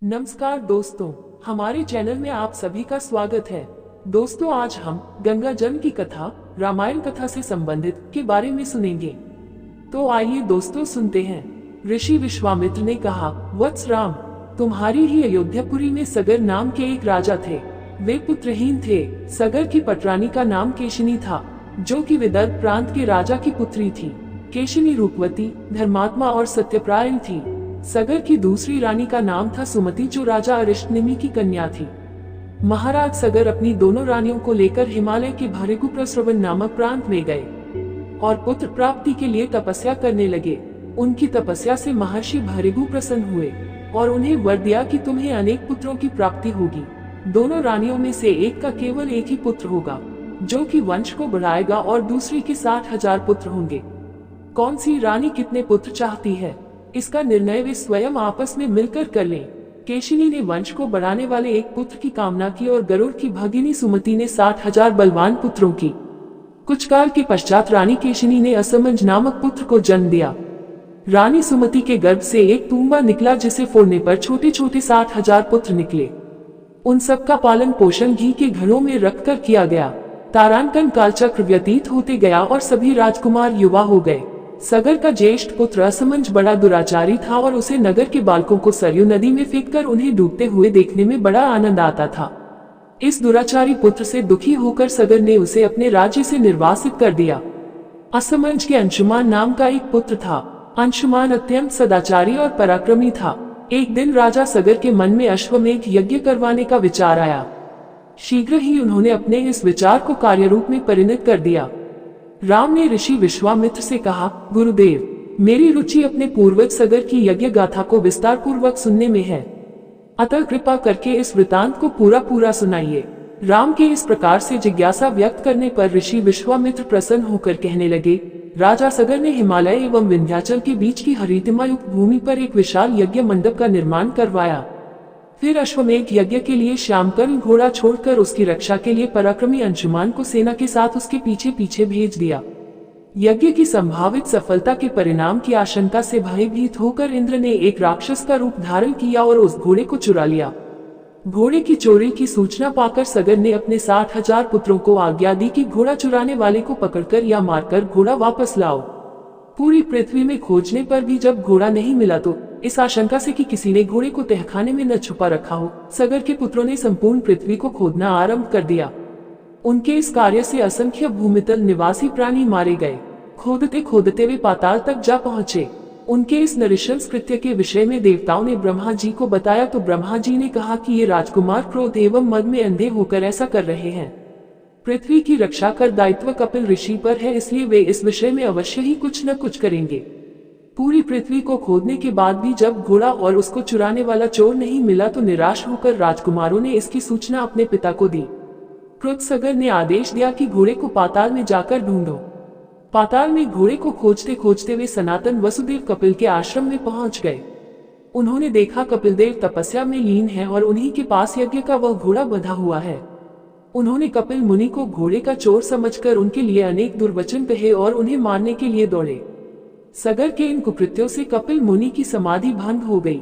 नमस्कार दोस्तों, हमारे चैनल में आप सभी का स्वागत है। दोस्तों, आज हम गंगा जल की कथा रामायण कथा से संबंधित के बारे में सुनेंगे। तो आइए दोस्तों सुनते हैं। ऋषि विश्वामित्र ने कहा, वत्स राम, तुम्हारी ही अयोध्यापुरी में सगर नाम के एक राजा थे। वे पुत्रहीन थे। सगर की पटरानी का नाम केशिनी था, जो कि विदर्भ प्रांत के राजा की पुत्री थी। केशिनी रूपवती, धर्मात्मा और सत्यप्रायण थी। सगर की दूसरी रानी का नाम था सुमति, जो राजा अरिष्टनेमि की कन्या थी। महाराज सगर अपनी दोनों रानियों को लेकर हिमालय के भृगुप्रस्रवण नामक प्रांत में गए और पुत्र प्राप्ति के लिए तपस्या करने लगे। उनकी तपस्या से महर्षि भृगु प्रसन्न हुए और उन्हें वर दिया कि तुम्हें अनेक पुत्रों की प्राप्ति होगी। दोनों रानियों में से एक का केवल एक ही पुत्र होगा, जो कि वंश को बढ़ाएगा, और दूसरी के 60,000 पुत्र होंगे। कौन सी रानी कितने पुत्र चाहती है, इसका निर्णय वे स्वयं आपस में मिलकर कर लें। केशिनी ने वंश को बढ़ाने वाले एक पुत्र की कामना की और गरुड़ की भगिनी सुमति ने 60,000 बलवान पुत्रों की। कुछ काल के पश्चात रानी केशिनी ने असमंज नामक पुत्र को जन्म दिया। रानी सुमति के गर्भ से एक तूंबा निकला, जिसे फोड़ने पर छोटे छोटे 60,000 पुत्र निकले। उन सब का पालन पोषण घी के घड़ों में रखकर किया गया। तारांकन कालचक्र व्यतीत होते गया और सभी राजकुमार युवा हो गए। सगर का ज्येष्ठ पुत्र असमंज बड़ा दुराचारी था और उसे नगर के बालकों को सरयू नदी में फेंककर उन्हें डूबते हुए देखने में बड़ा आनंद आता था। इस दुराचारी पुत्र से दुखी होकर सगर ने उसे अपने राज्य से निर्वासित कर दिया। असमंज के अंशुमान नाम का एक पुत्र था। अंशुमान अत्यंत सदाचारी और पराक्रमी था। एक दिन राजा सगर के मन में अश्वमेध यज्ञ करवाने का विचार आया। शीघ्र ही उन्होंने अपने इस विचार को कार्यरूप में परिणत कर दिया। राम ने ऋषि विश्वामित्र से कहा, गुरुदेव, मेरी रुचि अपने पूर्वज सगर की यज्ञ गाथा को विस्तार पूर्वक सुनने में है, अतः कृपा करके इस वृतांत को पूरा सुनाइए। राम के इस प्रकार से जिज्ञासा व्यक्त करने पर ऋषि विश्वामित्र प्रसन्न होकर कहने लगे, राजा सगर ने हिमालय एवं विंध्याचल के बीच की हरितिमा युक्त भूमि पर एक विशाल यज्ञ मंडप का निर्माण करवाया। फिर अश्वमेध यज्ञ के लिए श्यामकर्ण घोड़ा छोड़कर उसकी रक्षा के लिए पराक्रमी अंशुमान को सेना के साथ उसके पीछे पीछे भेज दिया। यज्ञ की संभावित सफलता के परिणाम की आशंका से भयभीत होकर इंद्र ने एक राक्षस का रूप धारण किया और उस घोड़े को चुरा लिया। घोड़े की चोरी की सूचना पाकर सगर ने अपने 60,000 पुत्रों को आज्ञा दी कि घोड़ा चुराने वाले को पकड़कर या मारकर घोड़ा वापस लाओ। पूरी पृथ्वी में खोजने पर भी जब घोड़ा नहीं मिला तो इस आशंका से कि किसी ने घोड़े को तहखाने में न छुपा रखा हो, सगर के पुत्रों ने संपूर्ण पृथ्वी को खोदना आरंभ कर दिया। उनके इस कार्य से असंख्य भूमितल निवासी प्राणी मारे गए। खोदते खोदते वे पाताल तक जा पहुँचे। उनके इस नृशंस कृत्य के विषय में देवताओं ने ब्रह्मा जी को बताया तो ब्रह्मा जी ने कहा कि ये राजकुमार क्रोध एवं मद में अंधे होकर ऐसा कर रहे हैं। पृथ्वी की रक्षा कर दायित्व कपिल ऋषि पर है, इसलिए वे इस विषय में अवश्य ही कुछ न कुछ करेंगे। पूरी पृथ्वी को खोदने के बाद भी जब घोड़ा और उसको चुराने वाला चोर नहीं मिला तो निराश होकर राजकुमारों ने इसकी सूचना अपने पिता को दी। क्रुद्ध सगर ने आदेश दिया कि घोड़े को पाताल में जाकर ढूंढो। पाताल में घोड़े को खोजते खोजते वे सनातन वसुदेव कपिल के आश्रम में पहुंच गए। उन्होंने देखा कपिल देव तपस्या में लीन है और उन्हीं के पास यज्ञ का वह घोड़ा बंधा हुआ है। उन्होंने कपिल मुनि को घोड़े का चोर समझकर उनके लिए अनेक दुर्वचन कहे और उन्हें मारने के लिए दौड़े। सगर के इन कुकृत्यों से कपिल मुनि की समाधि भंग हो गई।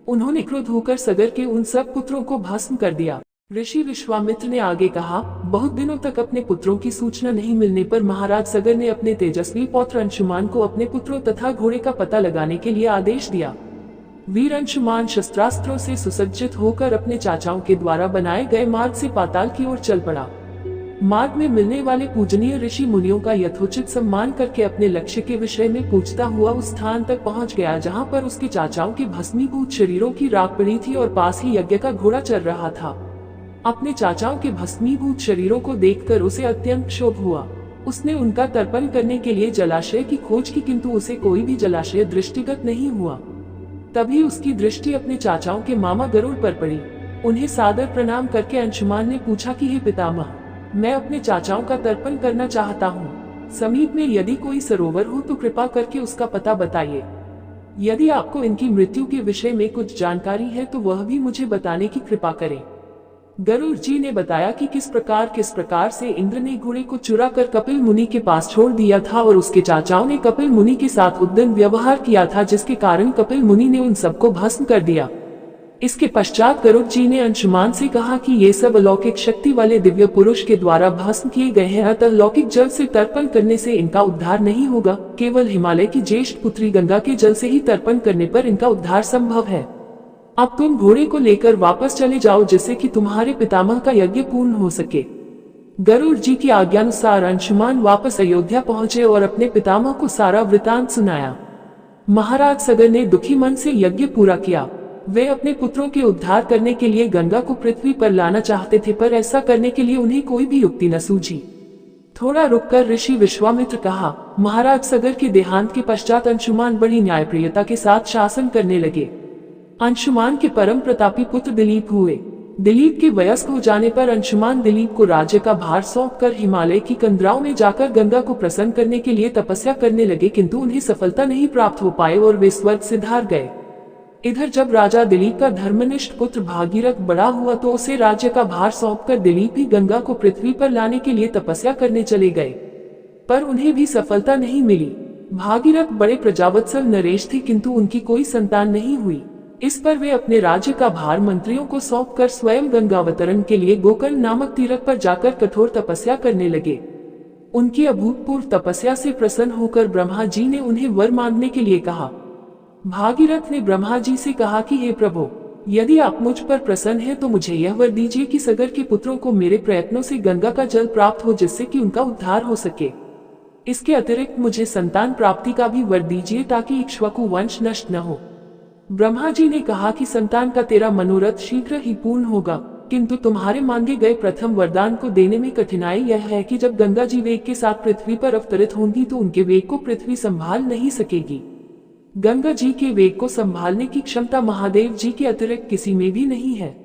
उन्होंने क्रुद्ध होकर सगर के उन सब पुत्रों को भस्म कर दिया। ऋषि विश्वामित्र ने आगे कहा, बहुत दिनों तक अपने पुत्रों की सूचना नहीं मिलने पर महाराज सगर ने अपने तेजस्वी पौत्र अंशुमान को अपने पुत्रों तथा घोड़े का पता लगाने के लिए आदेश दिया। वीर अंशुमान शस्त्रास्त्रों से सुसज्जित होकर अपने चाचाओं के द्वारा बनाए गए मार्ग से पाताल की ओर चल पड़ा। मार्ग में मिलने वाले पूजनीय ऋषि मुनियों का यथोचित सम्मान करके अपने लक्ष्य के विषय में पूछता हुआ उस स्थान तक पहुंच गया जहां पर उसके चाचाओं के भस्मीभूत शरीरों की राख पड़ी थी और पास ही यज्ञ का घोड़ा चल रहा था। अपने चाचाओं के भस्मीभूत शरीरों को देखकर उसे अत्यंत क्षोभ हुआ। उसने उनका तर्पण करने के लिए जलाशय की खोज की, किंतु उसे कोई भी जलाशय दृष्टिगत नहीं हुआ। तभी उसकी दृष्टि अपने चाचाओं के मामा गरुड़ पर पड़ी। उन्हें सादर प्रणाम करके अंशुमान ने पूछा कि हे पितामह, मैं अपने चाचाओं का तर्पण करना चाहता हूँ। समीप में यदि कोई सरोवर हो तो कृपा करके उसका पता बताइए। यदि आपको इनकी मृत्यु के विषय में कुछ जानकारी है तो वह भी मुझे बताने की कृपा करें। गरुड़ जी ने बताया कि किस प्रकार से इंद्र ने घोड़े को चुरा कर कपिल मुनि के पास छोड़ दिया था और उसके चाचाओं ने कपिल मुनि के साथ उद्दंड व्यवहार किया था, जिसके कारण कपिल मुनि ने उन सबको भस्म कर दिया। इसके पश्चात गरुड़ जी ने अंशुमान से कहा कि ये सब अलौकिक शक्ति वाले दिव्य पुरुष के द्वारा भस्म किए गए हैं, अतः लौकिक जल से तर्पण करने से इनका उद्धार नहीं होगा। केवल हिमालय की ज्येष्ठ पुत्री गंगा के जल से ही तर्पण करने पर इनका उद्धार संभव है। अब तुम घोड़े को लेकर वापस चले जाओ, जिससे कि तुम्हारे पितामह का यज्ञ पूर्ण हो सके। गरुड़ जी की आज्ञानुसार अंशुमान वापस अयोध्या पहुंचे और अपने पितामह को सारा वृतांत सुनाया। महाराज सगर ने दुखी मन से यज्ञ पूरा किया। वे अपने पुत्रों के उद्धार करने के लिए गंगा को पृथ्वी पर लाना चाहते थे, पर ऐसा करने के लिए उन्हें कोई भी युक्ति न सूझी। थोड़ा रुककर ऋषि विश्वामित्र कहा, महाराज सगर के देहांत के पश्चात अंशुमान बड़ी न्यायप्रियता के साथ शासन करने लगे। अंशुमान के परम प्रतापी पुत्र दिलीप हुए। दिलीप के वयस्क हो जाने पर अंशुमान दिलीप को राज्य का भार सौंपकर हिमालय की कंदराओं में जाकर गंगा को प्रसन्न करने के लिए तपस्या करने लगे, किंतु उन्हें सफलता नहीं प्राप्त हो पाए और वे स्वर्ग से धार गए। इधर जब राजा दिलीप का धर्मनिष्ठ पुत्र भागीरथ बड़ा हुआ तो उसे राज्य का भार सौंपकर दिलीप ही गंगा को पृथ्वी पर लाने के लिए तपस्या करने चले गए, पर उन्हें भी सफलता नहीं मिली। भागीरथ बड़े प्रजावत्सल नरेश थे, किंतु उनकी कोई संतान नहीं हुई। इस पर वे अपने राज्य का भार मंत्रियों को सौंपकर स्वयं गंगावतरण के लिए गोकर्ण नामक तीर्थ पर जाकर कठोर तपस्या करने लगे। उनकी अभूतपूर्व तपस्या से प्रसन्न होकर ब्रह्मा जी ने उन्हें वर मांगने के लिए कहा। भागीरथ ने ब्रह्मा जी से कहा कि हे प्रभु, यदि आप मुझ पर प्रसन्न हैं तो मुझे यह वर दीजिए कि सगर के पुत्रों को मेरे प्रयत्नों से गंगा का जल प्राप्त हो, जिससे कि उनका उद्धार हो सके। इसके अतिरिक्त मुझे संतान प्राप्ति का भी वर दीजिए, ताकि इक्ष्वाकु वंश नष्ट न हो। ब्रह्मा जी ने कहा कि संतान का तेरा मनोरथ शीघ्र ही पूर्ण होगा, किंतु तुम्हारे मांगे गए प्रथम वरदान को देने में कठिनाई यह है कि जब गंगा जी वेग के साथ पृथ्वी पर अवतरित होंगी तो उनके वेग को पृथ्वी संभाल नहीं सकेगी। गंगा जी के वेग को संभालने की क्षमता महादेव जी के अतिरिक्त किसी में भी नहीं है।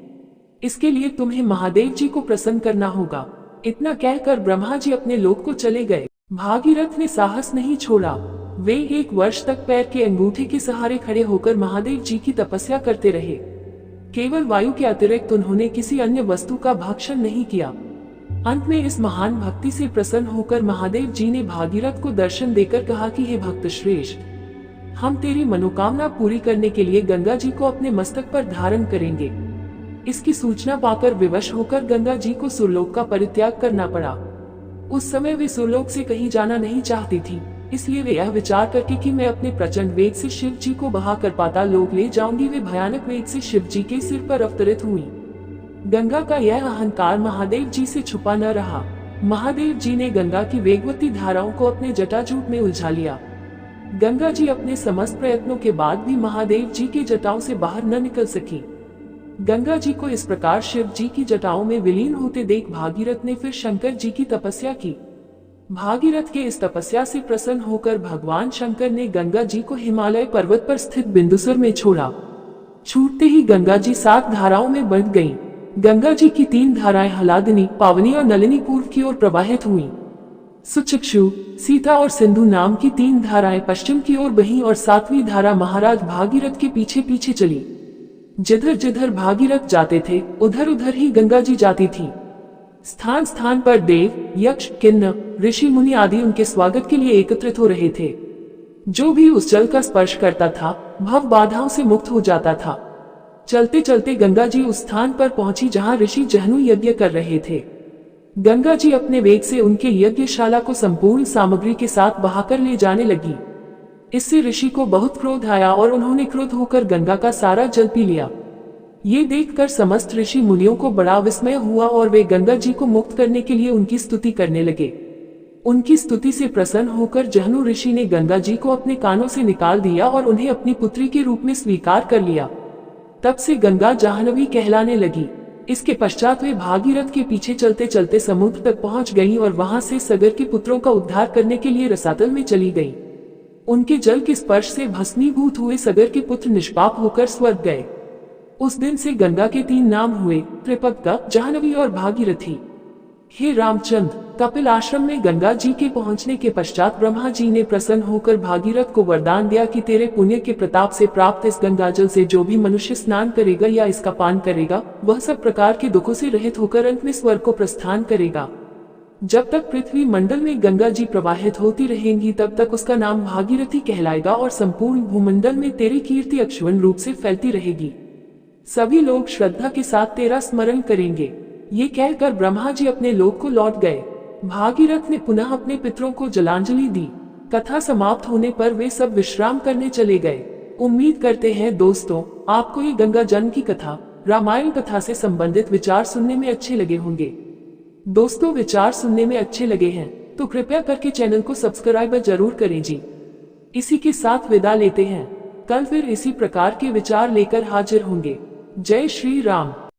इसके लिए तुम्हें महादेव जी को प्रसन्न करना होगा। इतना कहकर ब्रह्मा जी अपने लोक को चले गए। भागीरथ ने साहस नहीं छोड़ा। वे 1 वर्ष तक पैर के अंगूठे के सहारे खड़े होकर महादेव जी की तपस्या करते रहे। केवल वायु के अतिरिक्त उन्होंने किसी अन्य वस्तु का भक्षण नहीं किया। अंत में इस महान भक्ति से प्रसन्न होकर महादेव जी ने भागीरथ को दर्शन देकर कहा कि हे भक्त श्रेष्ठ, हम तेरी मनोकामना पूरी करने के लिए गंगा जी को अपने मस्तक पर धारण करेंगे। इसकी सूचना पाकर विवश होकर गंगा जी को सुरलोक का परित्याग करना पड़ा। उस समय वे सुरलोक से कहीं जाना नहीं चाहती थी, इसलिए वे यह विचार करके कि मैं अपने प्रचंड वेग से शिव जी को बहाकर पाताल लोक ले जाऊंगी, वे भयानक वेग से शिव जी के सिर पर अवतरित हुई। गंगा का यह अहंकार महादेव जी से छुपा न रहा। महादेव जी ने गंगा की वेगवती धाराओं को अपने जटाजूट में उलझा लिया। गंगा जी अपने समस्त प्रयत्नों के बाद भी महादेव जी की जटाओं से बाहर न निकल सकी। गंगा जी को इस प्रकार शिव जी की जटाओं में विलीन होते देख भागीरथ ने फिर शंकर जी की तपस्या की। भागीरथ के इस तपस्या से प्रसन्न होकर भगवान शंकर ने गंगा जी को हिमालय पर्वत पर स्थित बिंदुसर में छोड़ा। छूटते ही गंगा जी 7 धाराओं में बंट गईं। गंगा जी की 3 धाराएं हलादिनी, पावनी और नलिनी पूर्व की ओर प्रवाहित हुईं। सुचक्षु, सीता और सिंधु नाम की 3 धाराएं पश्चिम की ओर बहीं और 7वीं धारा महाराज भागीरथ के पीछे पीछे चली। जिधर जिधर भागीरथ जाते थे उधर उधर ही गंगा जी जाती थी। स्थान स्थान पर देव, यक्ष, किन्नर, ऋषि मुनि आदि उनके स्वागत के लिए एकत्रित हो रहे थे। जो भी उस जल का स्पर्श करता था भव बाधाओं से मुक्त हो जाता था। चलते चलते गंगा जी उस स्थान पर पहुंची जहां ऋषि जहनु यज्ञ कर रहे थे। गंगा जी अपने वेग से उनके यज्ञशाला को संपूर्ण सामग्री के साथ बहाकर ले जाने लगी। इससे ऋषि को बहुत क्रोध आया और उन्होंने क्रोध होकर गंगा का सारा जल पी लिया। ये देखकर समस्त ऋषि मुनियों को बड़ा विस्मय हुआ और वे गंगा जी को मुक्त करने के लिए उनकी स्तुति करने लगे। उनकी स्तुति से प्रसन्न होकर जहनु ऋषि ने गंगा जी को अपने कानों से निकाल दिया और उन्हें अपनी पुत्री के रूप में स्वीकार कर लिया। तब से गंगा जाह्नवी कहलाने लगी। इसके पश्चात वे भागीरथ के पीछे चलते चलते समुद्र तक पहुंच गईं और वहां से सगर के पुत्रों का उद्धार करने के लिए रसातल में चली गईं। उनके जल के स्पर्श से भस्मीभूत हुए सगर के पुत्र निष्पाप होकर स्वर्ग गए। उस दिन से गंगा के 3 नाम हुए, त्रिपक्का, जाह्नवी और भागीरथी। हे रामचंद्र, कपिल आश्रम में गंगा जी के पहुंचने के पश्चात ब्रह्मा जी ने प्रसन्न होकर भागीरथ को वरदान दिया कि तेरे पुण्य के प्रताप से प्राप्त इस गंगा जल से जो भी मनुष्य स्नान करेगा या इसका पान करेगा वह सब प्रकार के दुखों से रहित होकर अंत में स्वर्ग को प्रस्थान करेगा। जब तक पृथ्वी मंडल में गंगा जी प्रवाहित होती रहेंगी तब तक उसका नाम भागीरथी कहलाएगा और संपूर्ण भूमंडल में तेरी कीर्ति अक्षुण्ण रूप से फैलती रहेगी। सभी लोग श्रद्धा के साथ तेरा स्मरण करेंगे। ये कहकर ब्रह्मा जी अपने लोक को लौट गए। भागीरथ ने पुनः अपने पितरों को जलांजलि दी। कथा समाप्त होने पर वे सब विश्राम करने चले गए। उम्मीद करते हैं दोस्तों, आपको ये गंगा जल की कथा, रामायण कथा से संबंधित विचार सुनने में अच्छे लगे होंगे। दोस्तों, विचार सुनने में अच्छे लगे हैं तो कृपया करके चैनल को सब्सक्राइब जरूर करें जी। इसी के साथ विदा लेते हैं। कल फिर इसी प्रकार के विचार लेकर हाजिर होंगे। जय श्री राम।